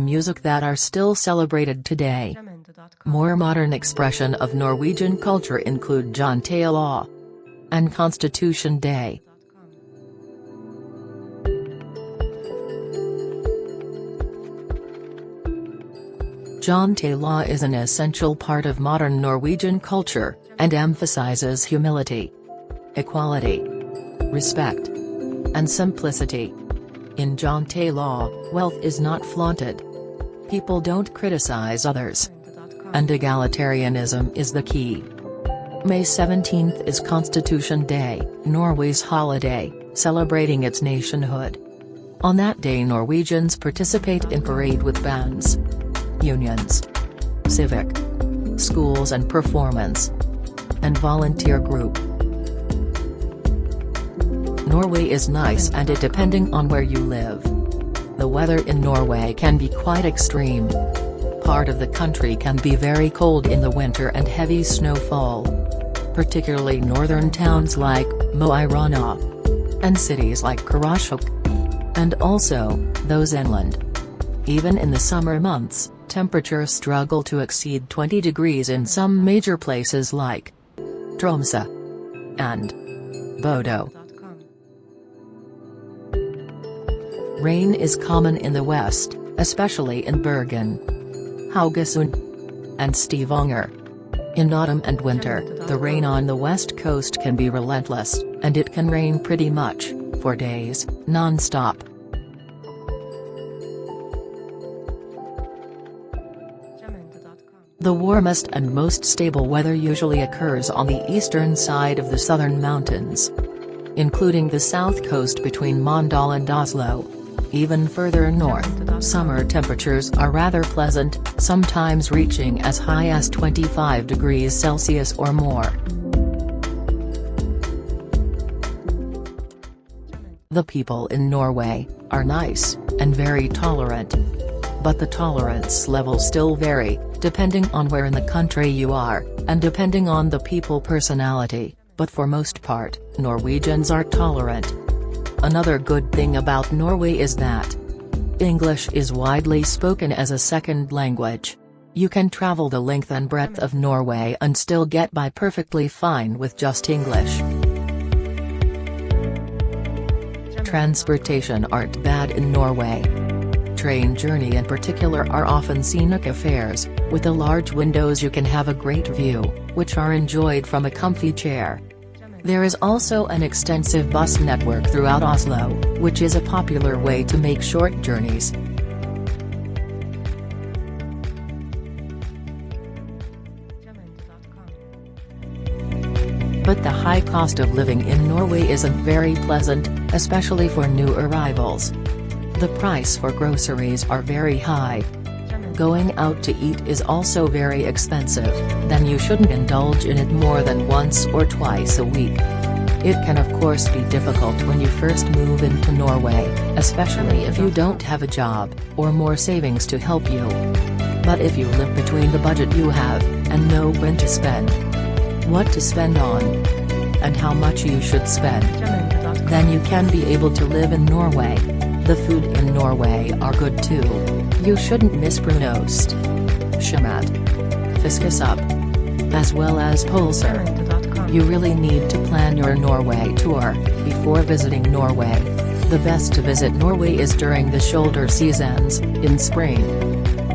music that are still celebrated today. More modern expression of Norwegian culture include Jantelag and Constitution Day. Jantelag is an essential part of modern Norwegian culture, and emphasizes humility, equality, respect, and simplicity. In Jantelag, wealth is not flaunted. People don't criticize others. And egalitarianism is the key. May 17th is Constitution Day, Norway's holiday, celebrating its nationhood. On that day Norwegians participate in parade with bands, unions, civic schools and performance, and volunteer group. Norway is nice and it depending on where you live. The weather in Norway can be quite extreme. Part of the country can be very cold in the winter and heavy snowfall. Particularly northern towns like Mo I Rana and cities like Karasjok. And also, those inland. Even in the summer months, temperatures struggle to exceed 20 degrees in some major places like Tromsø and Bodø. Rain is common in the west, especially in Bergen, Haugesund, and Stavanger. In autumn and winter, the rain on the west coast can be relentless, and it can rain pretty much, for days, non-stop. The warmest and most stable weather usually occurs on the eastern side of the southern mountains, including the south coast between Mandal and Oslo. Even further north, summer temperatures are rather pleasant, sometimes reaching as high as 25 degrees Celsius or more. The people in Norway are nice and very tolerant. But the tolerance levels still vary, depending on where in the country you are, and depending on the people personality, but for most part, Norwegians are tolerant. Another good thing about Norway is that English is widely spoken as a second language. You can travel the length and breadth of Norway and still get by perfectly fine with just English. Transportation aren't bad in Norway. Train journey in particular are often scenic affairs, with the large windows you can have a great view, which are enjoyed from a comfy chair. There is also an extensive bus network throughout Oslo, which is a popular way to make short journeys. But the high cost of living in Norway isn't very pleasant, especially for new arrivals. The price for groceries are very high. Going out to eat is also very expensive, then you shouldn't indulge in it more than once or twice a week. It can of course be difficult when you first move into Norway, especially if you don't have a job, or more savings to help you. But if you live between the budget you have, and know when to spend, what to spend on, and how much you should spend, then you can be able to live in Norway. The food in Norway are good too. You shouldn't miss brunost, shamat, fiskesuppe, as well as pølser. You really need to plan your Norway tour before visiting Norway. The best to visit Norway is during the shoulder seasons, in spring.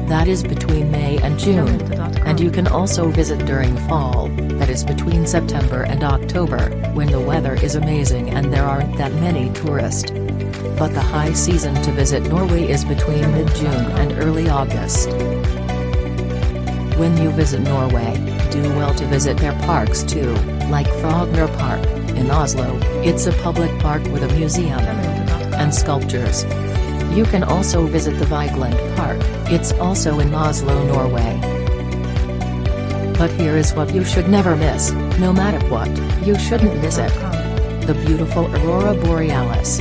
That is between May and June. And you can also visit during fall, that is between September and October, when the weather is amazing and there aren't that many tourists. But the high season to visit Norway is between mid-June and early August. When you visit Norway, do well to visit their parks too, like Frogner Park, in Oslo. It's a public park with a museum and sculptures. You can also visit the Vigeland Park, it's also in Oslo, Norway. But here is what you should never miss, no matter what, you shouldn't miss it. The beautiful aurora borealis.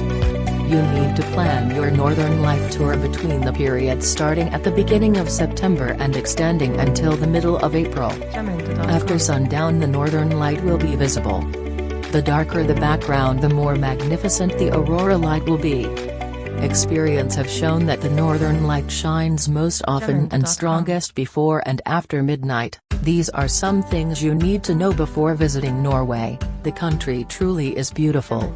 You need to plan your Northern Light tour between the periods starting at the beginning of September and extending until the middle of April. After sundown the Northern Light will be visible. The darker the background the more magnificent the aurora light will be. experience have shown that the northern light shines most often and strongest before and after midnight. These are some things you need to know before visiting Norway. The country truly is beautiful.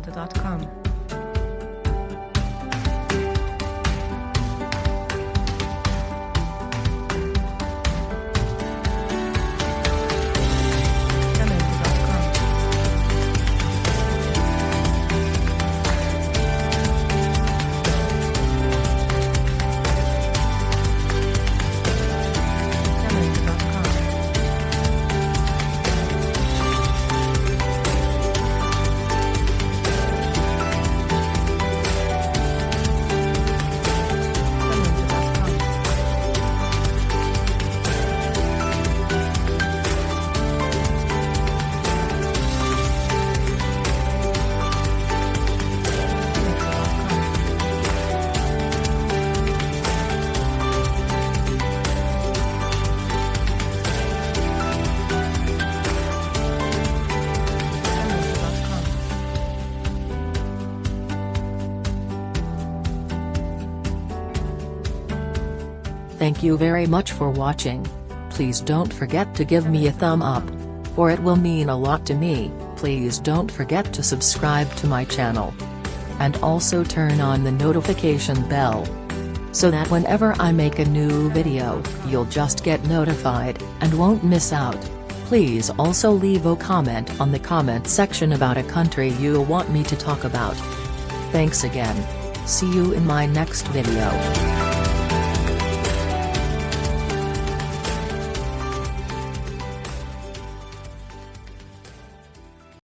Thank you very much for watching. Please don't forget to give me a thumb up, for it will mean a lot to me. Please don't forget to subscribe to my channel. And also turn on the notification bell, so that whenever I make a new video, you'll just get notified, and won't miss out. Please also leave a comment on the comment section about a country you want me to talk about. Thanks again. See you in my next video.